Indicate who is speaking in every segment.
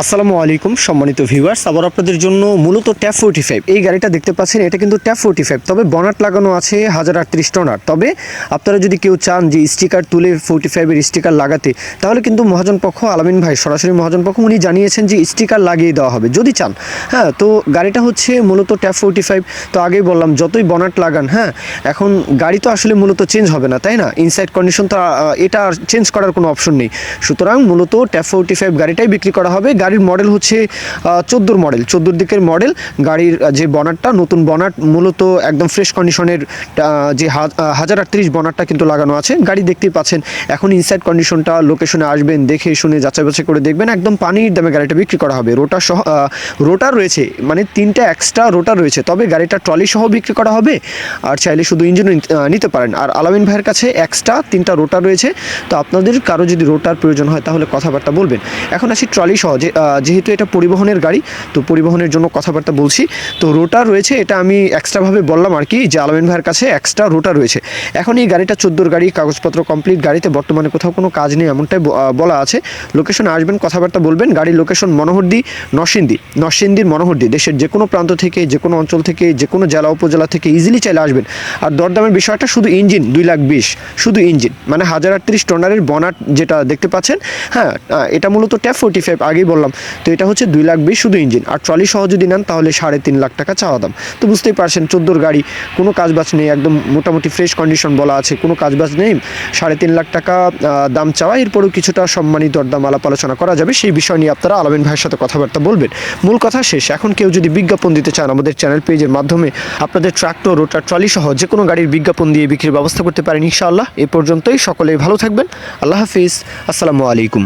Speaker 1: আসসালামু আলাইকুম সম্মানিত ভিউয়ার্স, আবার আপনাদের জন্য মূলত ট্যাপ 45 এই গাড়িটা দেখতে পাচ্ছেন। এটা কিন্তু ট্যাপ 45, তবে বনাট লাগানো আছে 1038 টনার। তবে আপনারা যদি কেউ চান যে স্টিকার তুলে 45 এর স্টিকার লাগাতে, তাহলে কিন্তু মহাজন পক্ষ আলামিন ভাই সরাসরি মহাজন পক্ষ উনি জানিয়েছেন যে স্টিকার লাগিয়ে দেওয়া হবে যদি চান। হ্যাঁ, তো গাড়িটা হচ্ছে মূলত ট্যাপ 45। তো আগেই বললাম যতই বনাট লাগান, হ্যাঁ এখন গাড়ি তো আসলে মূলত চেঞ্জ হবে না, তাই না? ইনসাইড কন্ডিশন তো এটা চেঞ্জ করার কোনো অপশন নেই। সুতরাং মূলত ট্যাপ 45 গাড়িটাই বিক্রি করা হবে। গাড়ির মডেল হচ্ছে 14 মডেল, 14 দিকের মডেল। গাড়ির যে বনাটটা নতুন বনাট, মূলত একদম ফ্রেশ কন্ডিশনের যে 1038 বনাটটা কিন্তু লাগানো আছে। গাড়ি দেখতেই পাচ্ছেন। এখন ইনসাইড কন্ডিশনটা লোকেশনে আসবেন, দেখে শুনে যাচাই বাছাই করে দেখবেন। একদম পানির দামে গাড়িটা বিক্রি করা হবে। রোটার সহ রোটার রয়েছে, মানে 3টা এক্সট্রা রোটার রয়েছে। তবে গাড়িটা ট্রলি সহ বিক্রি করা হবে, আর চাইলে শুধু ইঞ্জিন নিতে পারেন। আর আলামিন ভাইয়ের কাছে এক্সট্রা 3টা রোটার রয়েছে। তো আপনাদের কারো যদি রোটার প্রয়োজন হয় তাহলে কথাবার্তা বলবেন। এখন আসি ট্রলি সহ, যেহেতু এটা পরিবহনের গাড়ি, তো পরিবহনের জন্য কথাবার্তা বলছি। তো রোটার রয়েছে, এটা আমি এক্সট্রাভাবে বললাম আর কি, যে আলামিন ভাইয়ের কাছে এক্সট্রা রোটার রয়েছে। এখন এই গাড়িটা 14 গাড়ি, কাগজপত্র কমপ্লিট। গাড়িতে বর্তমানে কোথাও কোনো কাজ নেই এমনটাই বলা আছে। লোকেশনে আসবেন, কথাবার্তা বলবেন। গাড়ির লোকেশন মনোহরদী, নরসিংদীর মনোহরদী। দেশের যে কোনো প্রান্ত থেকে, যে কোনো অঞ্চল থেকে, যে কোনো জেলা উপজেলা থেকে ইজিলি চাইলে আসবেন। আর দরদামের বিষয়টা শুধু ইঞ্জিন 2,20,000, শুধু ইঞ্জিন, মানে 1038 টনারের বনাট যেটা দেখতে পাচ্ছেন। হ্যাঁ, এটা মূলত ট্যাপ 45 আগেই বললাম। তো এটা হচ্ছে 2,20,000 শুধু ইঞ্জিন। আর ট্রলি সহ যদি নেন তাহলে 3.5 লাখ টাকা চাওয়া দাম। তো বুঝতেই পারছেন 14 গাড়ি, কোনো কাজবাজ নেই, একদম মোটামুটি ফ্রেশ কন্ডিশন বলা আছে, কোনো কাজবাজ নেই। 3.5 লাখ টাকা দাম চাওয়া। এরপরেও কিছুটা সম্মানিত দরদাম আলাপ আলোচনা করা যাবে। সেই বিষয় নিয়ে আপনারা আলামিন ভাইয়ের সাথে কথাবার্তা বলবেন। মূল কথা শেষ। এখন কেউ যদি বিজ্ঞাপন দিতে চান আমাদের চ্যানেল পেজের মাধ্যমে, আপনাদের ট্রাক্টর, রোটার, ট্রলি সহ যে কোনো গাড়ির বিজ্ঞাপন দিয়ে বিক্রির ব্যবস্থা করতে পারেন ইনশাআল্লাহ। এ পর্যন্তই। সকলেই ভালো থাকবেন। আল্লাহ হাফিজ। আসসালামু আলাইকুম।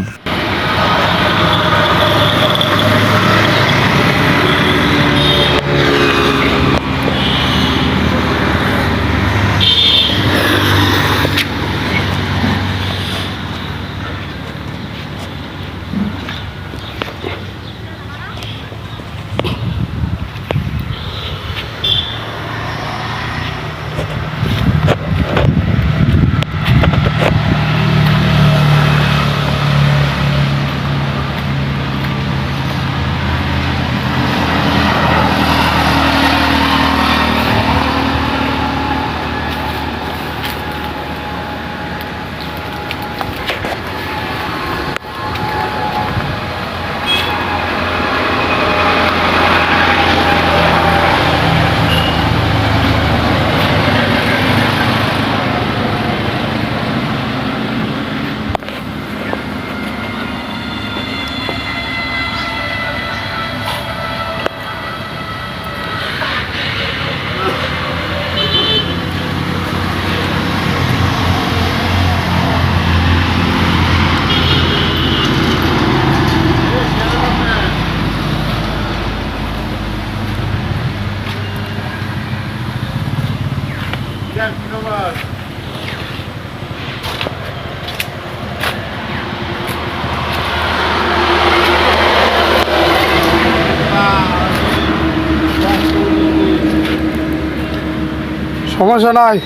Speaker 2: সমস্যা নাই।